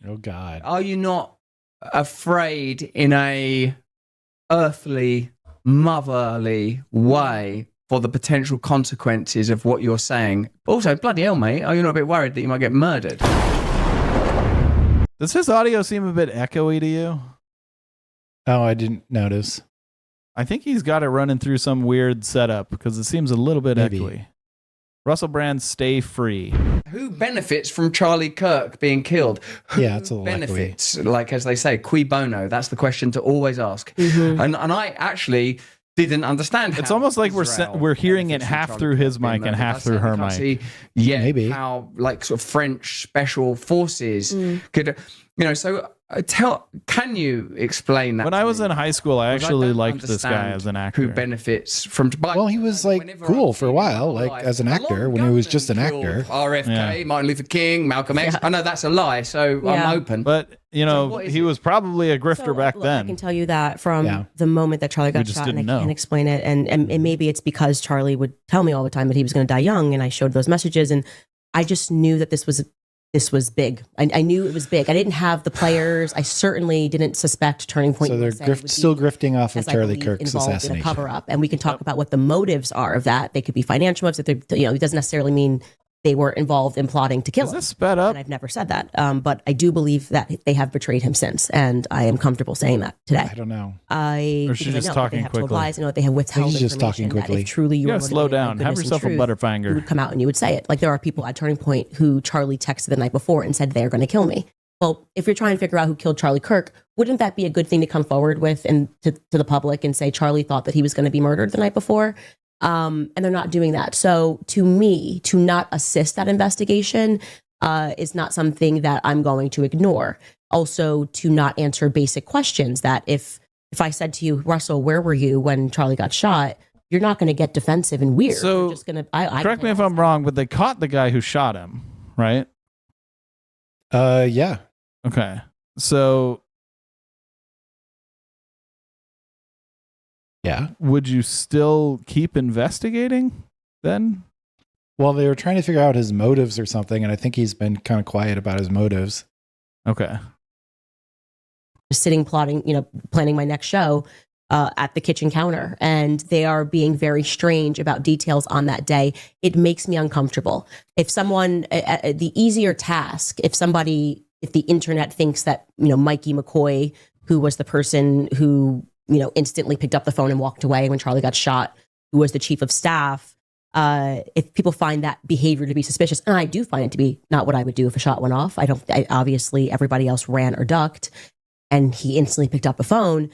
Oh, God. Are you not afraid in a earthly, motherly way for the potential consequences of what you're saying? Also, bloody hell, mate, are you not a bit worried that you might get murdered? Does his audio seem a bit echoey to you? Oh, I didn't notice. I think he's got it running through some weird setup because it seems a little bit Maybe. echoey. Russell Brand, stay free. Who benefits from Charlie Kirk being killed? Who Yeah, it's a little benefits? Like, as they say, cui bono? That's the question to always ask. Mm-hmm. And I actually didn't understand. It's how almost like Israel we're hearing it benefits from half Charlie through Kirk his being mic and murdered. half I through her certainly can't mic. see yet Maybe. how, like, sort of French special forces could, so can you explain that? When to I was me? in high school, I Because actually don't liked this guy understand as an actor. who benefits from. Well, he was, like, whenever cool I've for a seen while, in my like, life, as an a lot actor, of when he was gunmen just an killed actor. RFK, Yeah. Martin Luther King, Malcolm X. Yeah. I know that's a lie, so Yeah. I'm open. But, you know, what is he it? was probably a grifter So, back look, I then. can tell you that from Yeah. the moment that Charlie got just shot, and I didn't know. can't explain it. And maybe it's because Charlie would tell me all the time that he was going to die young, and I showed those messages, and I just knew that this was big. I knew it was big. I didn't have the players. I certainly didn't suspect Turning Point. So they're USA would be, still grifting off of as I Charlie believe, Kirk's involved in a assassination. cover up, and we can talk about what the motives are of that. They could be financial motives. That they're, it doesn't necessarily mean they were involved in plotting to kill Is him. this sped up? And I've never said that, but I do believe that they have betrayed him since, and I am comfortable saying that today. I don't know. Or she's because I just know talking they have told quickly. lies. I know that they have withheld She's just talking information that quickly. if truly you You were gotta slow motivated by down. Have goodness and yourself a truth, Butterfinger. you would come out and you would say it. Like, there are people at Turning Point who Charlie texted the night before and said they're going to kill me. Well, if you're trying to figure out who killed Charlie Kirk, wouldn't that be a good thing to come forward with and to the public and say Charlie thought that he was going to be murdered the night before? And they're not doing that. So to me, to not assist that investigation is not something that I'm going to ignore. Also, to not answer basic questions that if I said to you, Russell, where were you when Charlie got shot? You're not going to get defensive and weird. So, You're just going to. Correct me if I'm wrong, but they caught the guy who shot him, right? Yeah. Okay. So Yeah. would you still keep investigating then? Well, they were trying to figure out his motives or something, and I think he's been kind of quiet about his motives. Okay. sitting plotting, planning my next show at the kitchen counter, and they are being very strange about details on that day. It makes me uncomfortable. If someone, the easier task, if the internet thinks that, Mikey McCoy, who was the person who, instantly picked up the phone and walked away when Charlie got shot, who was the chief of staff, if people find that behavior to be suspicious, and I do find it to be not what I would do if a shot went off. Obviously everybody else ran or ducked, and he instantly picked up a phone.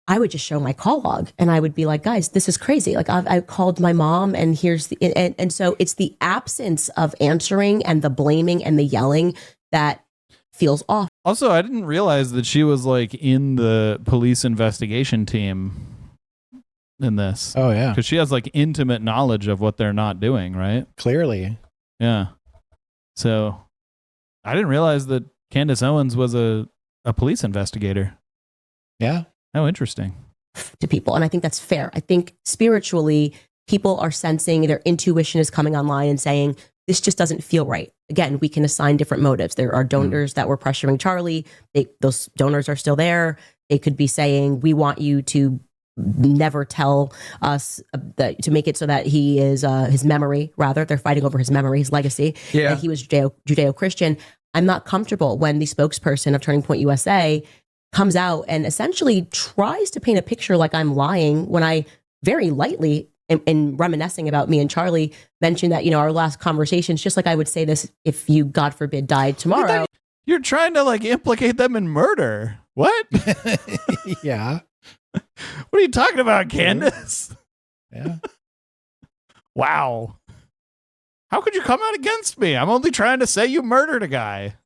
I would just show my call log and I would be like, guys, this is crazy. Like, I called my mom, and and so it's the absence of answering and the blaming and the yelling that feels off. Also, I didn't realize that she was like in the police investigation team in this. Oh, yeah. Because she has like intimate knowledge of what they're not doing, right? Clearly. Yeah. So I didn't realize that Candace Owens was a police investigator. Yeah. Oh, interesting. To people. And I think that's fair. I think spiritually, people are sensing, their intuition is coming online and saying, this just doesn't feel right. Again, we can assign different motives. There are donors that were pressuring Charlie. Those donors are still there. They could be saying, we want you to never tell us to make it so that he is his memory, rather. They're fighting over his memory, his legacy. Yeah. That he was Judeo-Christian. I'm not comfortable when the spokesperson of Turning Point USA comes out and essentially tries to paint a picture like I'm lying when I very lightly, in reminiscing about me and Charlie, mentioned that, our last conversations, just like I would say this if you, God forbid, died tomorrow. You're trying to like implicate them in murder. What? Yeah. What are you talking about, Candace? Yeah. Wow. How could you come out against me? I'm only trying to say you murdered a guy.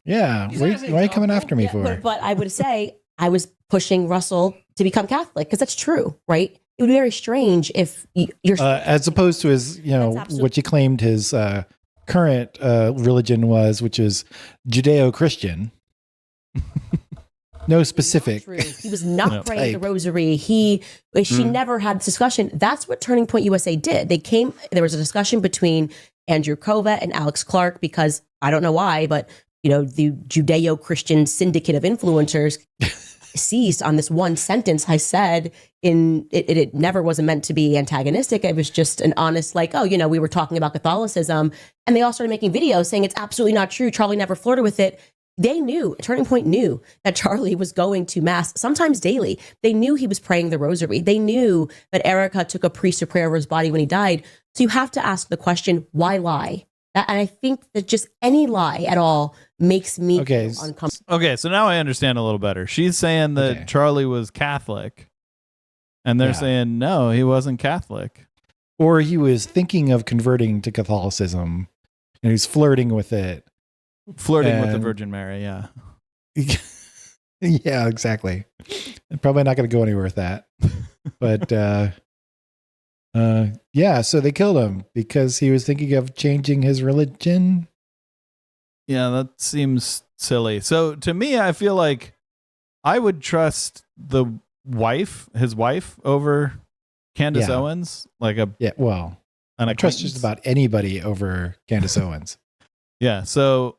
Yeah. Why are you coming after me for? But I would say I was pushing Russell to become Catholic, because that's true, right? It would be very strange if you're As opposed to his, what you claimed his current religion was, which is Judeo-Christian. No specific. True. He was not praying the Type. rosary. She never had this discussion. That's what Turning Point USA did. There was a discussion between Andrew Kova and Alex Clark, because I don't know why, but the Judeo-Christian syndicate of influencers seized on this one sentence I said. It never wasn't meant to be antagonistic. It was just an honest, like, we were talking about Catholicism, and they all started making videos saying it's absolutely not true. Charlie never flirted with it. They knew, Turning Point knew that Charlie was going to mass, sometimes daily. They knew he was praying the rosary. They knew that Erica took a priest to pray over his body when he died. So you have to ask the question, why lie? And I think that just any lie at all makes me feel uncomfortable. Okay, so now I understand a little better. She's saying that Charlie was Catholic, and they're saying, no, he wasn't Catholic. Or he was thinking of converting to Catholicism, and he's flirting with it. Flirting with the Virgin Mary, yeah. Yeah, exactly. I'm probably not going to go anywhere with that. But so they killed him because he was thinking of changing his religion. Yeah, that seems silly. So to me, I feel like I would trust his wife over Candace Owens. I trust just about anybody over Candace Owens. Yeah. So,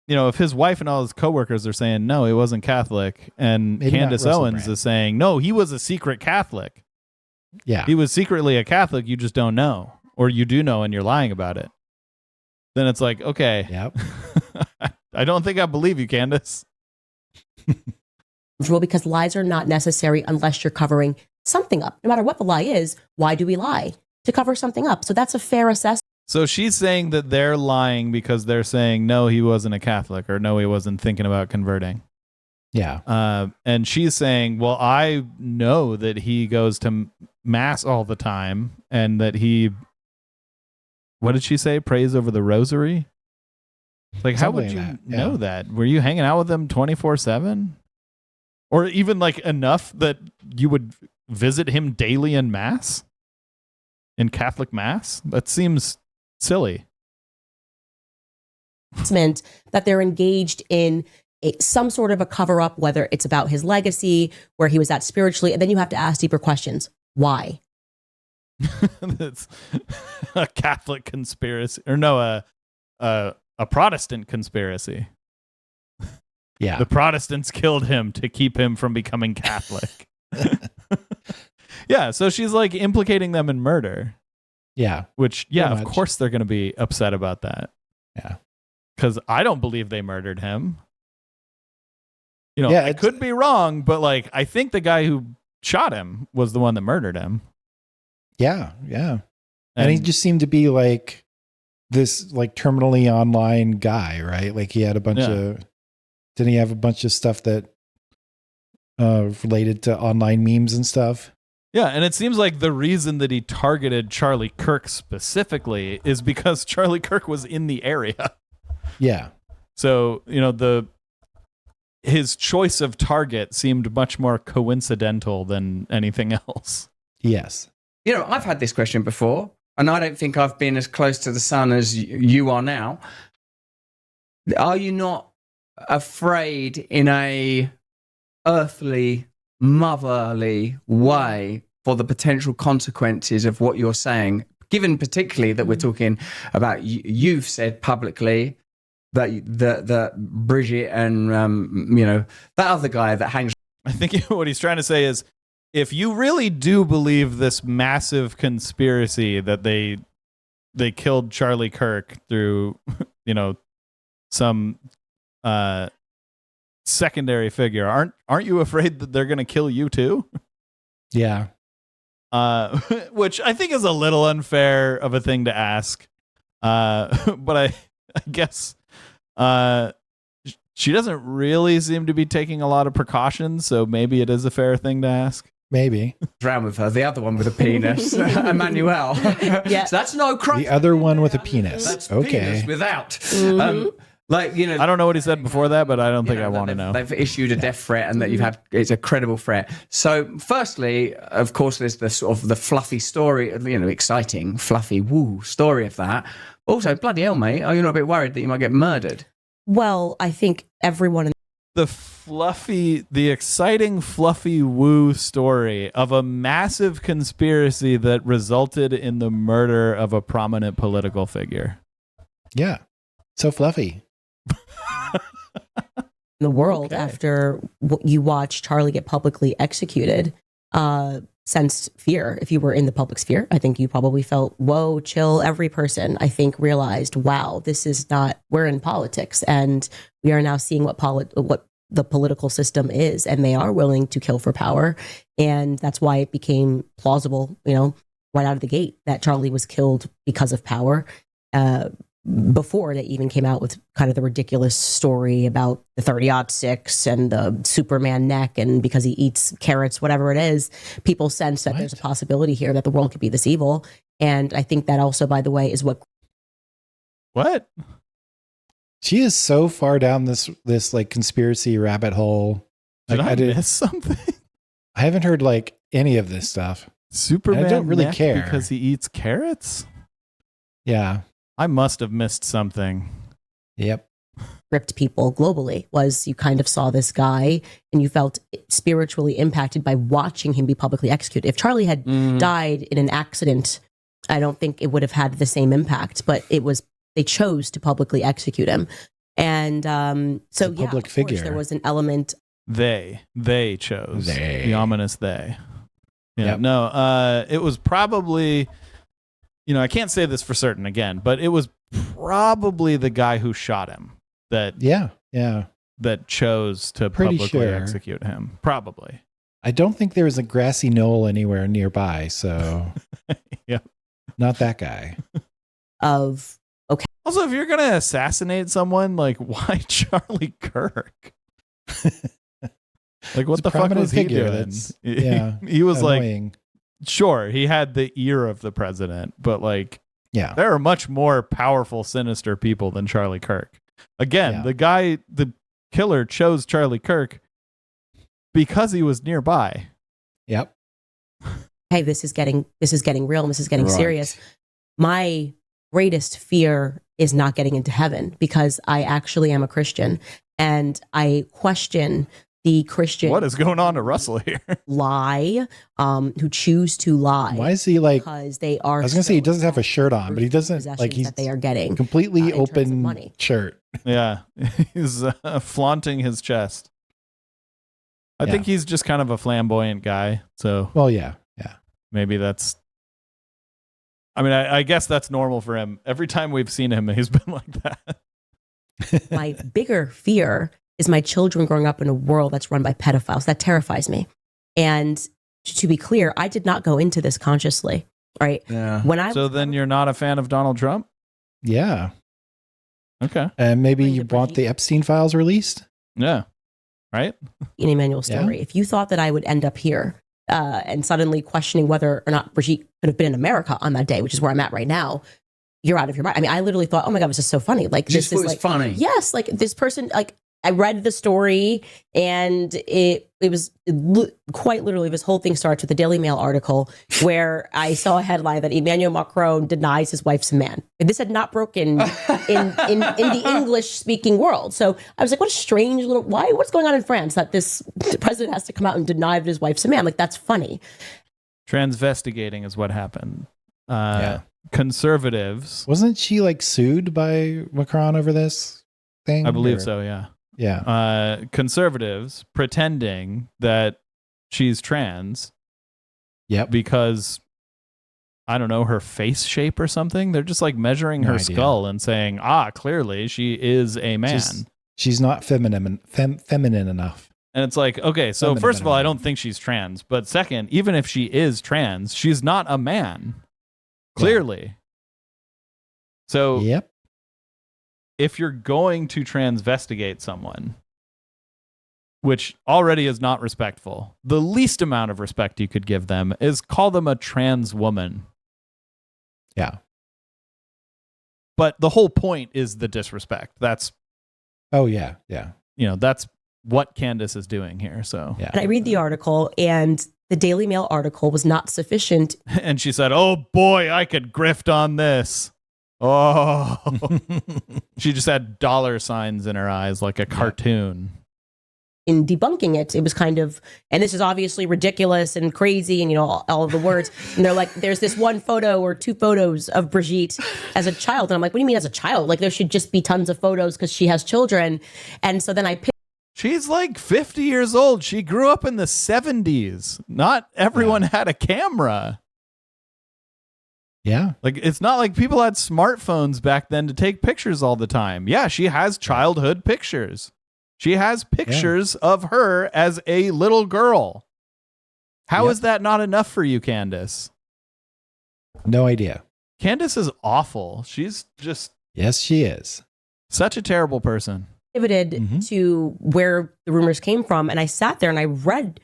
if his wife and all his coworkers are saying, no, he wasn't Catholic, and maybe Candace Owens is saying, no, he was a secret Catholic. Yeah. He was secretly a Catholic. You just don't know, or you do know and you're lying about it. Then it's like, okay. Yep. I don't think I believe you, Candace. Because lies are not necessary unless you're covering something up. No matter what the lie is, why do we lie? To cover something up. So that's a fair assessment. So she's saying that they're lying because they're saying, no, he wasn't a Catholic, or no, he wasn't thinking about converting. Yeah. And she's saying, well, I know that he goes to mass all the time, and that he, what did she say? Prays over the rosary? Like, how would you know that? Were you hanging out with him 24/7? Or even enough that you would visit him daily in mass? In Catholic mass? That seems silly. That they're engaged in some sort of a cover up, whether it's about his legacy, where he was at spiritually, and then you have to ask deeper questions. Why? That's a Catholic conspiracy, or no, a Protestant conspiracy. Yeah, the Protestants killed him to keep him from becoming Catholic. Yeah, so she's implicating them in murder. Yeah. Which, of course they're going to be upset about that. Yeah. Because I don't believe they murdered him. I could be wrong, but I think the guy who shot him was the one that murdered him. Yeah, yeah. And he just seemed to be this terminally online guy, right? He had a bunch of, didn't he have a bunch of stuff that related to online memes and stuff? Yeah, and it seems like the reason that he targeted Charlie Kirk specifically is because Charlie Kirk was in the area. Yeah. So, his choice of target seemed much more coincidental than anything else. Yes. I've had this question before, and I don't think I've been as close to the sun as you are now. Are you not afraid in a earthly, motherly way for the potential consequences of what you're saying, given particularly that we're talking about, you've said publicly that Bridget and that other guy that hangs. I think what he's trying to say is, if you really do believe this massive conspiracy that they killed Charlie Kirk through some secondary figure, aren't you afraid that they're going to kill you too? Yeah. Which I think is a little unfair of a thing to ask. But I guess she doesn't really seem to be taking a lot of precautions, so maybe it is a fair thing to ask. Maybe. Around with her, the other one with a penis, Emmanuel. Yeah, so that's no crime. The other one with a penis. That's okay. Penis without. Mm-hmm. I don't know what he said before that, but I don't think I want to know. They've issued a death threat, and that it's a credible threat. So, firstly, of course, there's the sort of the fluffy story, exciting, fluffy, woo story of that. Also, bloody hell, mate, are you not a bit worried that you might get murdered? Well, I think everyone in the exciting, fluffy woo story of a massive conspiracy that resulted in the murder of a prominent political figure. Yeah. So fluffy. in the world after you watch Charlie get publicly executed sensed fear. If you were in the public sphere, I think you probably felt, whoa, chill. Every person, I think, realized, wow, this is not, we're in politics, and we are now seeing what the political system is, and they are willing to kill for power. And that's why it became plausible, right out of the gate, that Charlie was killed because of power. Before they even came out with kind of the ridiculous story about the 30-06 and the Superman neck, and because he eats carrots, whatever it is, people sense that there's a possibility here that the world could be this evil. And I think that also, by the way, is what? She is so far down this like conspiracy rabbit hole. Did I miss something? I haven't heard like any of this stuff. Superman, I don't really neck care because he eats carrots. Yeah. I must have missed something. Yep. Gripped people globally was you kind of saw this guy and you felt spiritually impacted by watching him be publicly executed. If Charlie had died in an accident, I don't think it would have had the same impact, but they chose to publicly execute him. And so yeah, public of figure. course, there was an element. They chose the ominous they. Yeah, yep. No, it was probably, I can't say this for certain again, but it was probably the guy who shot him that chose to publicly execute him. Probably. I don't think there was a grassy knoll anywhere nearby, so yeah, not that guy. Also, if you're gonna assassinate someone, like, why Charlie Kirk? Like, what the fuck was he doing? Yeah, he was annoying. Like, sure, he had the ear of the president, but like, yeah, there are much more powerful, sinister people than Charlie Kirk. Again, the killer chose Charlie Kirk because he was nearby. Yep. Hey, this is getting real, and this is getting serious. My greatest fear is not getting into heaven, because I actually am a Christian, and I question the Christian. What is going on to Russell here? Lie, who choose to lie. Why is he like? Because they are. I was gonna say he doesn't have a shirt on, but he doesn't like he's that they are getting completely open shirt. Yeah, he's flaunting his chest. I think he's just kind of a flamboyant guy. So, well, yeah, maybe that's. I mean, I guess that's normal for him. Every time we've seen him, he's been like that. My bigger fear is my children growing up in a world that's run by pedophiles. That terrifies me. And to be clear, I did not go into this consciously, right? Yeah. So then you're not a fan of Donald Trump? Yeah. Okay. And maybe you want the Epstein files released? Yeah. Right? In Emmanuel's story. If you thought that I would end up here and suddenly questioning whether or not Brigitte could have been in America on that day, which is where I'm at right now, you're out of your mind. I mean, I literally thought, oh my God, this is so funny. Like, this is like funny. Yes, like this person, like I read the story, and it was quite literally, this whole thing starts with a Daily Mail article where I saw a headline that Emmanuel Macron denies his wife's a man. And this had not broken in the English speaking world. So I was like, what a strange little, what's going on in France that this president has to come out and deny that his wife's a man? Like, that's funny. Transvestigating is what happened. Conservatives. Wasn't she like sued by Macron over this thing? I believe so, yeah. Yeah. Conservatives pretending that she's trans. Yep. Because, I don't know, her face shape or something. They're just like measuring her skull and saying, clearly she is a man. She's not feminine enough. And it's like, okay, so first of all, I don't think she's trans. But second, even if she is trans, she's not a man. Clearly. Yeah. So yep. If you're going to transvestigate someone, which already is not respectful, the least amount of respect you could give them is call them a trans woman. Yeah. But the whole point is the disrespect. That's. Oh, yeah. That's what Candace is doing here. So. Yeah. And I read the article, and the Daily Mail article was not sufficient. And she said, oh boy, I could grift on this. Oh, she just had dollar signs in her eyes like a cartoon. In debunking it, it was kind of, and this is obviously ridiculous and crazy, and all of the words. And they're like, there's this one photo or two photos of Brigitte as a child, and I'm like, what do you mean as a child? Like, there should just be tons of photos because she has children. And so then I picked. She's like 50 years old. She grew up in the 70s. Not everyone had a camera. Yeah. Like, it's not like people had smartphones back then to take pictures all the time. Yeah, she has childhood pictures. She has pictures of her as a little girl. How is that not enough for you, Candace? No idea. Candace is awful. She's just... Yes, she is. Such a terrible person. Pivoted to where the rumors came from, and I sat there and I read,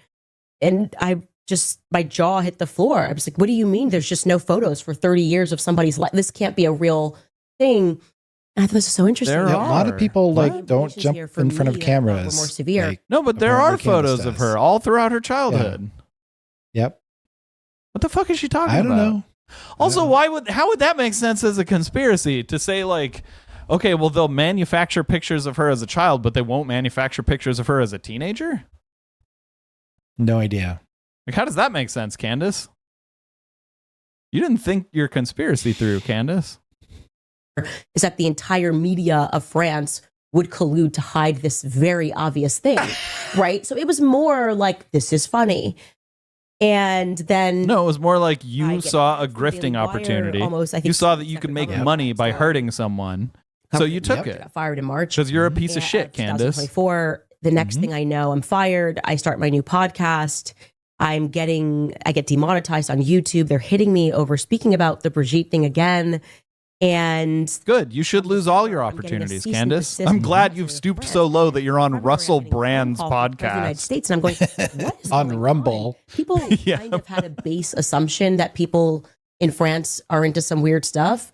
and my jaw hit the floor. I was like, what do you mean there's just no photos for 30 years of somebody's life? This can't be a real thing. And I thought this is so interesting. There a lot of people don't jump in front of cameras. More severe. Like, no, but there are photos of her all throughout her childhood. Yeah. Yep. What the fuck is she talking about? I don't know. Also, how would that make sense as a conspiracy to say, like, okay, well, they'll manufacture pictures of her as a child, but they won't manufacture pictures of her as a teenager? No idea. Like, how does that make sense, Candace? You didn't think your conspiracy through, Candace. Is that the entire media of France would collude to hide this very obvious thing, right? So it was more like, this is funny. And then... No, it was more like you saw a grifting opportunity. Almost, I think you saw that you could make money by hurting someone. So you took it. Got fired in March. Because you're a piece of shit, Candace. 2024. The next thing I know, I'm fired. I start my new podcast. I get demonetized on YouTube. They're hitting me over speaking about the Brigitte thing again. And good. You should lose all your opportunities, Candace. I'm glad you've stooped so low that you're on Russell Brand's podcast. United States, and I'm going, what is on Rumble? People kind of had a base assumption that people in France are into some weird stuff.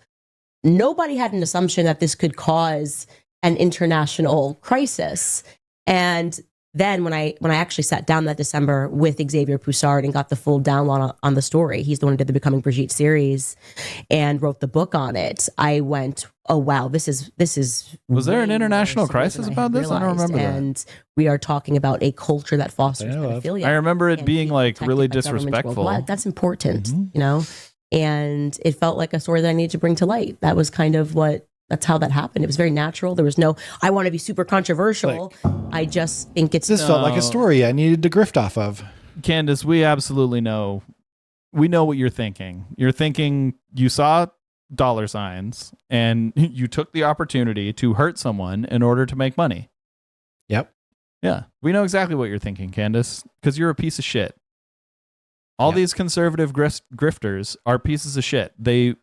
Nobody had an assumption that this could cause an international crisis. And then when I actually sat down that December with Xavier Poussard and got the full download on the story, he's the one who did the Becoming Brigitte series and wrote the book on it. I went, oh wow, this is. Was there an international crisis about this? I don't remember that. And we are talking about a culture that fosters pedophilia. I remember it being like really disrespectful. That's important, you know. And it felt like a story that I needed to bring to light. That was kind of that's how that happened. It was very natural. There was no, I want to be super controversial. I just think this felt like a story I needed to grift off of. Candace, we absolutely know. We know what you're thinking. You're thinking you saw dollar signs and you took the opportunity to hurt someone in order to make money. Yep. Yeah. We know exactly what you're thinking, Candace, because you're a piece of shit. All these conservative grifters are pieces of shit. They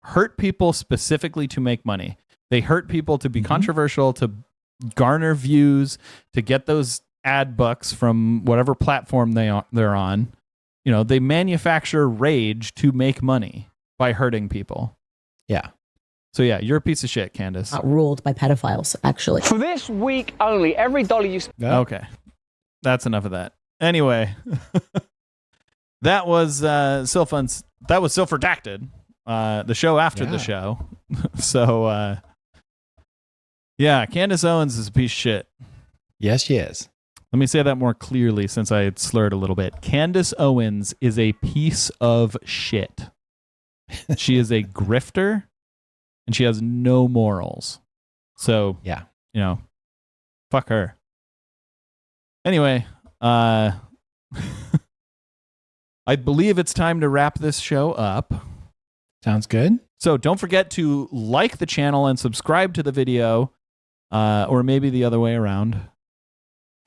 hurt people specifically to make money. They hurt people to be controversial, to garner views, to get those ad bucks from whatever platform they're on. You know, they manufacture rage to make money by hurting people. Yeah. So yeah, you're a piece of shit, Candace. Not ruled by pedophiles, actually. For this week only, every dollar you spend. Okay. That's enough of that. Anyway, that was Sylph Redacted. The show after the show. So, yeah, Candace Owens is a piece of shit. Yes, she is. Let me say that more clearly since I had slurred a little bit. Candace Owens is a piece of shit. She is a grifter, and she has no morals. So, yeah, you know, fuck her. Anyway, I believe it's time to wrap this show up. Sounds good. So don't forget to like the channel and subscribe to the video, or maybe the other way around.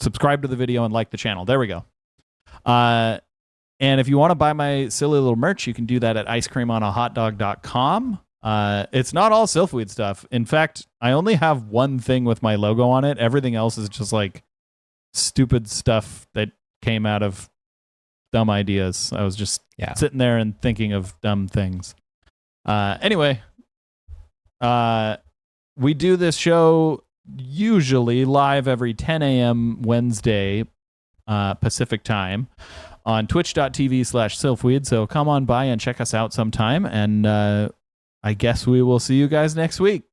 Subscribe to the video and like the channel. There we go. And if you want to buy my silly little merch, you can do that at icecreamonahotdog.com. It's not all Sylphweed stuff. In fact, I only have one thing with my logo on it. Everything else is just like stupid stuff that came out of dumb ideas. I was just sitting there and thinking of dumb things. Anyway, we do this show usually live every 10 a.m. Wednesday Pacific time on twitch.tv/Sylphweed. So come on by and check us out sometime. And I guess we will see you guys next week.